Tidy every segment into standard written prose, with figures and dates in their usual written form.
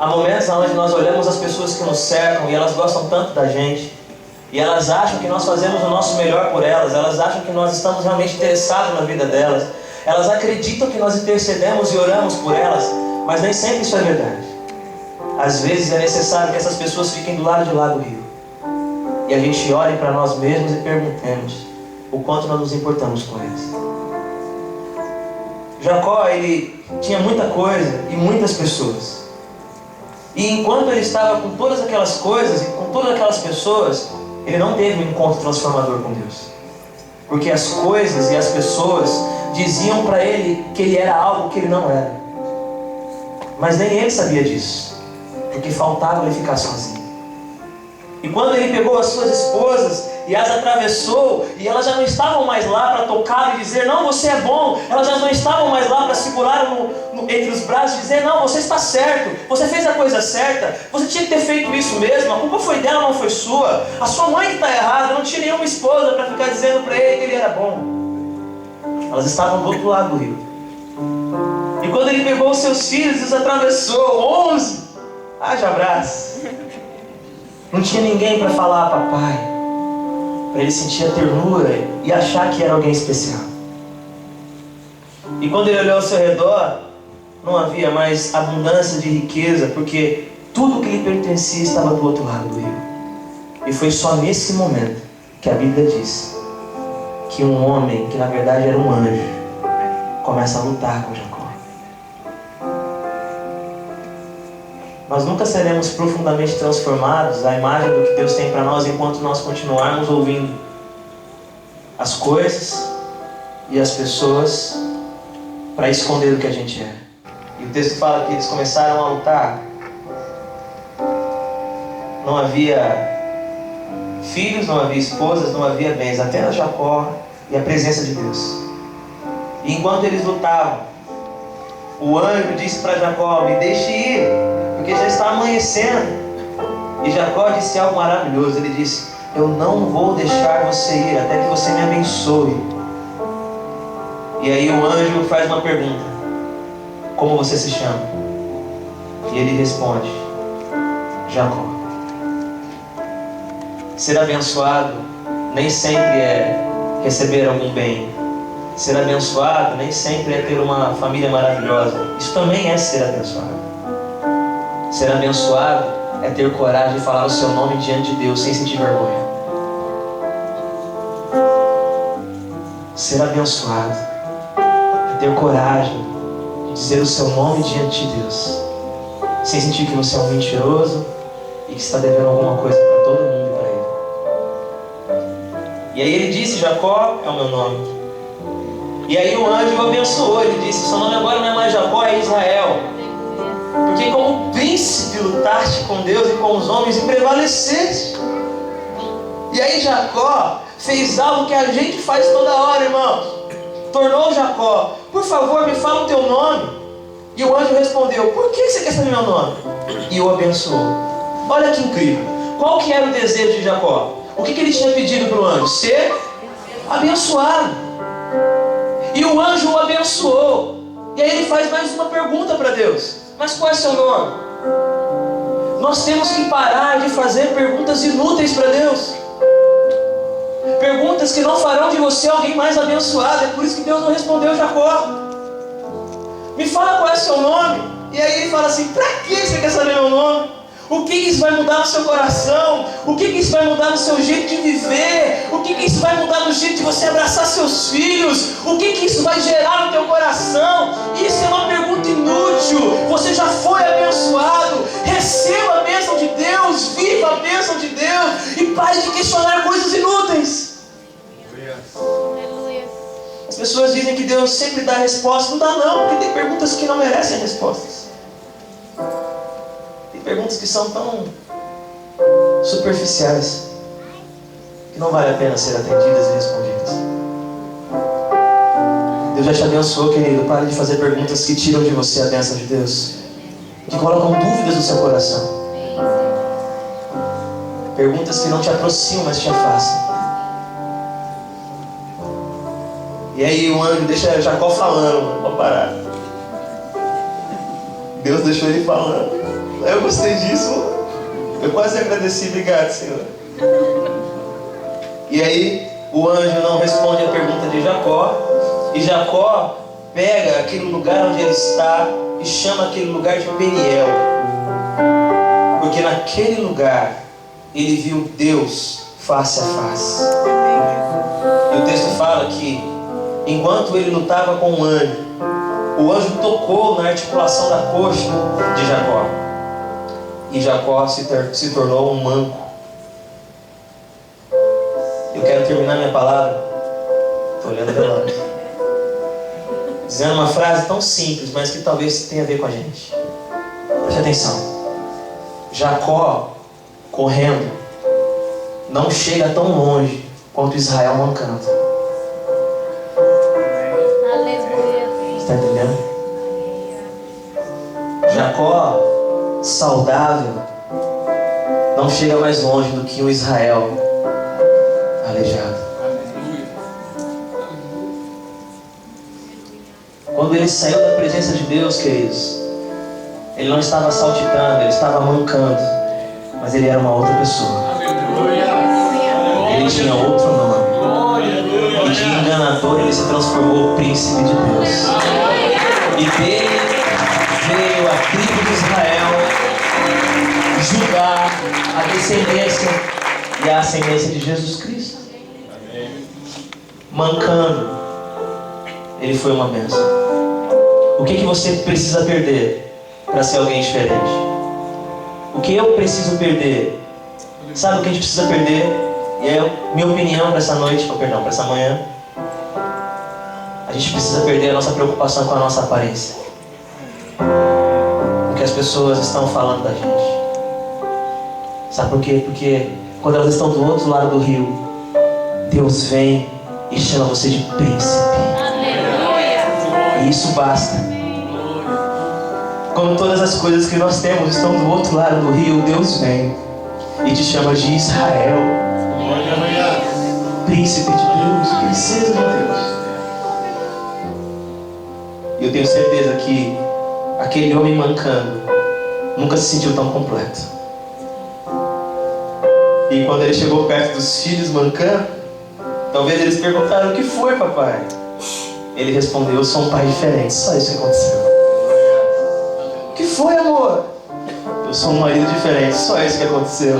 Há momentos onde nós olhamos as pessoas que nos cercam e elas gostam tanto da gente, e elas acham que nós fazemos o nosso melhor por elas, elas acham que nós estamos realmente interessados na vida delas, elas acreditam que nós intercedemos e oramos por elas, mas nem sempre isso é verdade. Às vezes é necessário que essas pessoas fiquem do lado de lá do rio, e a gente olhe para nós mesmos e perguntemos o quanto nós nos importamos com eles. Jacó, ele tinha muita coisa e muitas pessoas. E enquanto ele estava com todas aquelas coisas e com todas aquelas pessoas, ele não teve um encontro transformador com Deus. Porque as coisas e as pessoas diziam para ele que ele era algo que ele não era. Mas nem ele sabia disso, porque faltava ele ficar sozinho. E quando ele pegou as suas esposas e as atravessou, e elas já não estavam mais lá para tocar e dizer, não, você é bom. Elas já não estavam mais lá para segurar entre os braços e dizer, não, você está certo, você fez a coisa certa, você tinha que ter feito isso mesmo, a culpa foi dela, não foi sua. A sua mãe que está errada, não tinha nenhuma esposa para ficar dizendo para ele que ele era bom. Elas estavam do outro lado do rio. E quando ele pegou os seus filhos e os atravessou, 11, haja abraço. Não tinha ninguém para falar papai, para ele sentir a ternura e achar que era alguém especial. E quando ele olhou ao seu redor, não havia mais abundância de riqueza, porque tudo que lhe pertencia estava do outro lado do rio. E foi só nesse momento que a Bíblia diz que um homem, que na verdade era um anjo, começa a lutar com Jacó. Nós nunca seremos profundamente transformados à imagem do que Deus tem para nós enquanto nós continuarmos ouvindo as coisas e as pessoas para esconder o que a gente é. E o texto fala que eles começaram a lutar. Não havia filhos, não havia esposas, não havia bens, apenas Jacó e a presença de Deus. E enquanto eles lutavam, o anjo disse para Jacó, me deixe ir, porque já está amanhecendo. E Jacó disse algo maravilhoso. Ele disse, eu não vou deixar você ir até que você me abençoe. E aí o anjo faz uma pergunta, como você se chama? E ele responde, Jacó. Ser abençoado nem sempre é receber algum bem. Ser abençoado nem sempre é ter uma família maravilhosa. Isso também é ser abençoado. Ser abençoado é ter coragem de falar o seu nome diante de Deus sem sentir vergonha. Ser abençoado é ter coragem de dizer o seu nome diante de Deus sem sentir que você é um mentiroso e que está devendo alguma coisa para todo mundo e para ele. E aí ele disse, Jacó é o meu nome. E aí o anjo o abençoou. Ele disse, seu nome agora não é mais Jacó, é Israel. Porque como príncipe lutaste com Deus e com os homens e prevaleceste. E aí Jacó fez algo que a gente faz toda hora, irmãos. Tornou Jacó, por favor me fala o teu nome. E o anjo respondeu, por que você quer saber meu nome? E o abençoou. Olha que incrível. Qual que era o desejo de Jacó? O que ele tinha pedido para o anjo? Ser abençoado. E o anjo o abençoou. E aí ele faz mais uma pergunta para Deus. Mas qual é seu nome? Nós temos que parar de fazer perguntas inúteis para Deus. Perguntas que não farão de você alguém mais abençoado. É por isso que Deus não respondeu Jacó. Me fala qual é seu nome. E aí ele fala assim, para que você quer saber meu nome? O que isso vai mudar no seu coração? O que isso vai mudar no seu jeito de viver? O que isso vai mudar no jeito de você abraçar seus filhos? O que isso vai gerar no teu coração? Isso é uma pergunta inútil. Você já foi abençoado. Receba a bênção de Deus. Viva a bênção de Deus. E pare de questionar coisas inúteis. As pessoas dizem que Deus sempre dá resposta. Não dá não, porque tem perguntas que não merecem respostas. Perguntas que são tão superficiais que não vale a pena ser atendidas e respondidas. Deus já te abençoou, querido. Pare de fazer perguntas que tiram de você a bênção de Deus, que colocam dúvidas no seu coração. Perguntas que não te aproximam, mas te afastam. E aí o anjo deixa Jacó falando. Vou parar. Deus deixou ele falando. Eu gostei disso. Eu quase agradeci, obrigado, Senhor. E aí o anjo não responde a pergunta de Jacó. E Jacó pega aquele lugar onde ele está e chama aquele lugar de Peniel. Porque naquele lugar ele viu Deus face a face. E o texto fala que enquanto ele lutava com o anjo tocou na articulação da coxa de Jacó. E Jacó se tornou um manco. Eu quero terminar minha palavra. Estou olhando pela hora. Dizendo uma frase tão simples, mas que talvez tenha a ver com a gente. Preste atenção. Jacó, correndo, não chega tão longe quanto Israel mancando. Está entendendo? Jacó, saudável, não chega mais longe do que o Israel aleijado. Quando ele saiu da presença de Deus, queridos, ele não estava saltitando, ele estava mancando, mas ele era uma outra pessoa. Ele tinha outro nome. E de enganador ele se transformou príncipe de Deus. E dele veio a tribo de Israel, Judá, a descendência e a ascendência de Jesus Cristo. Mancando, ele foi uma bênção. O que você precisa perder para ser alguém diferente? O que eu preciso perder? Sabe o que a gente precisa perder? E é minha opinião para essa noite, para essa manhã. A gente precisa perder a nossa preocupação com a nossa aparência, o que as pessoas estão falando da gente. Sabe por quê? Porque quando elas estão do outro lado do rio, Deus vem e chama você de príncipe. E isso basta. Quando todas as coisas que nós temos estão do outro lado do rio, Deus vem e te chama de Israel, príncipe de Deus, princesa de Deus. E eu tenho certeza que aquele homem mancando nunca se sentiu tão completo. E quando ele chegou perto dos filhos mancando, talvez eles perguntaram: o que foi, papai? Ele respondeu: eu sou um pai diferente. Só isso que aconteceu. O que foi, amor? Eu sou um marido diferente. Só isso que aconteceu.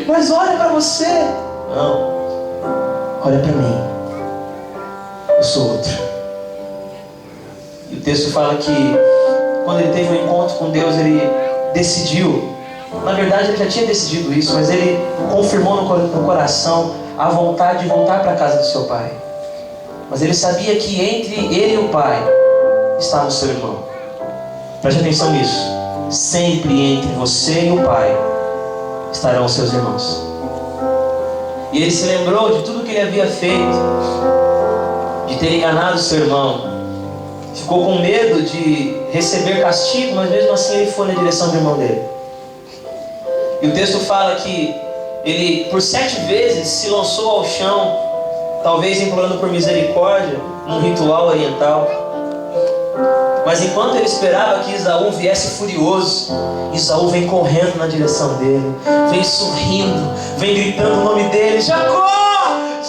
Mas olha para você. Não, olha para mim. Eu sou outro. E o texto fala que quando ele teve um encontro com Deus, ele decidiu. Na verdade ele já tinha decidido isso, mas ele confirmou no coração a vontade de voltar para a casa do seu pai. Mas ele sabia que entre ele e o pai estava o seu irmão. Preste atenção nisso. Sempre entre você e o pai estarão os seus irmãos. E ele se lembrou de tudo que ele havia feito, de ter enganado o seu irmão. Ficou com medo de receber castigo, mas mesmo assim ele foi na direção do irmão dele. E o texto fala que ele por 7 vezes se lançou ao chão, talvez implorando por misericórdia, num ritual oriental. Mas enquanto ele esperava que Esaú viesse furioso, Esaú vem correndo na direção dele, vem sorrindo, vem gritando o nome dele: Jacó!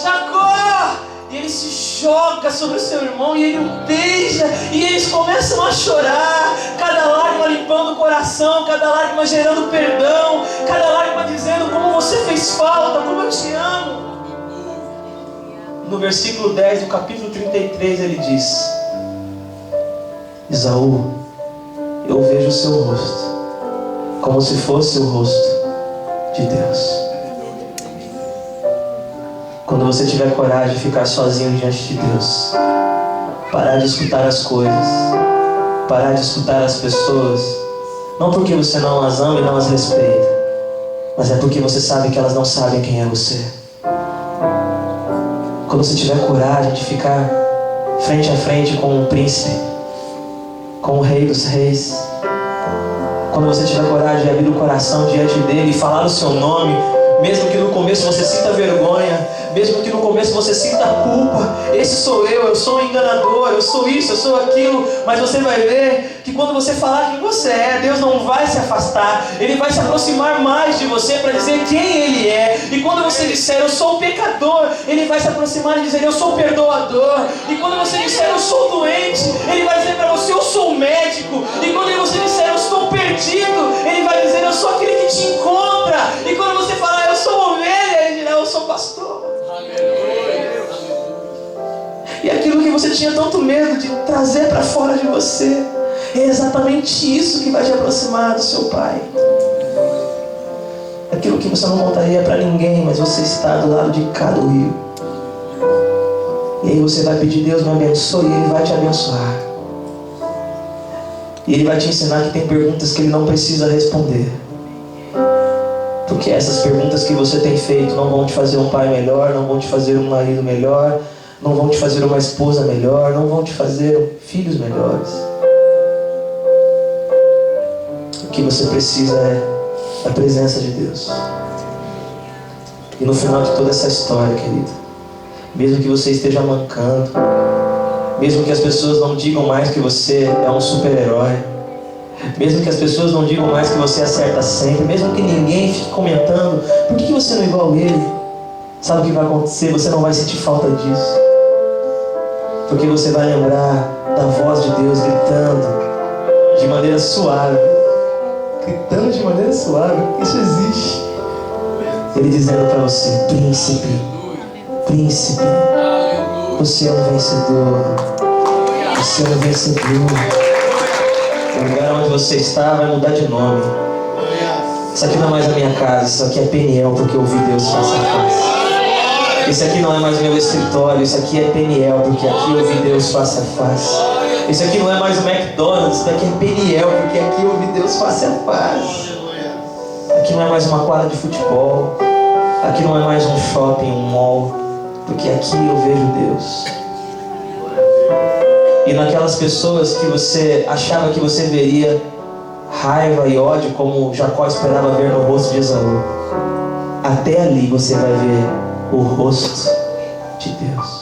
Jacó! E ele se joga sobre o seu irmão e ele o beija, e eles começam a chorar, cada lágrima limpando o coração, cada lágrima gerando perdão, cada lágrima dizendo como você fez falta, como eu te amo. No versículo 10 do capítulo 33 ele diz: Esaú, eu vejo o seu rosto como se fosse o rosto de Deus. Quando você tiver coragem de ficar sozinho diante de Deus, parar de escutar as coisas, parar de escutar as pessoas, não porque você não as ama e não as respeita, mas é porque você sabe que elas não sabem quem é você. Quando você tiver coragem de ficar frente a frente com o príncipe, com o rei dos reis, quando você tiver coragem de abrir o coração diante dele e falar o seu nome, Mesmo que no começo você sinta vergonha, mesmo que no começo você sinta culpa, esse sou eu sou um enganador, eu sou isso, eu sou aquilo, mas você vai ver que quando você falar quem você é, Deus não vai se afastar, Ele vai se aproximar mais de você para dizer quem Ele é. E quando você disser eu sou pecador, Ele vai se aproximar e dizer eu sou perdoador. E quando você disser eu sou doente, Ele vai dizer para você eu sou médico. E quando você disser eu estou perdido, Ele vai dizer eu sou aquele que te encontra. E quando você falar eu sou ovelha, Ele dirá eu sou pastor. E aquilo que você tinha tanto medo de trazer para fora de você, é exatamente isso que vai te aproximar do seu Pai. Aquilo que você não contaria para ninguém, mas você está do lado de cá do rio. E aí você vai pedir, Deus me abençoe, e Ele vai te abençoar. E Ele vai te ensinar que tem perguntas que Ele não precisa responder. Porque essas perguntas que você tem feito não vão te fazer um pai melhor, não vão te fazer um marido melhor, não vão te fazer uma esposa melhor, não vão te fazer filhos melhores. O que você precisa é a presença de Deus. E no final de toda essa história, querido, mesmo que você esteja mancando, mesmo que as pessoas não digam mais que você é um super-herói, mesmo que as pessoas não digam mais que você acerta sempre, mesmo que ninguém fique comentando por que você não é igual a ele, sabe o que vai acontecer? Você não vai sentir falta disso, porque você vai lembrar da voz de Deus gritando de maneira suave, isso existe. Ele dizendo para você, príncipe, você é um vencedor, você é um vencedor. O lugar onde você está vai mudar de nome. Isso aqui não é mais a minha casa, isso aqui é Peniel, porque eu ouvi Deus face a face. Isso aqui não é mais meu escritório, isso aqui é Peniel, porque aqui eu ouvi Deus face a face. Isso aqui não é mais o McDonald's, isso aqui é Peniel, porque aqui eu ouvi Deus face a face. Aqui não é mais uma quadra de futebol, aqui não é mais um shopping, um mall, porque aqui eu vejo Deus. E naquelas pessoas que você achava que você veria raiva e ódio, como Jacó esperava ver no rosto de Esaú, até ali você vai ver o rosto de Deus.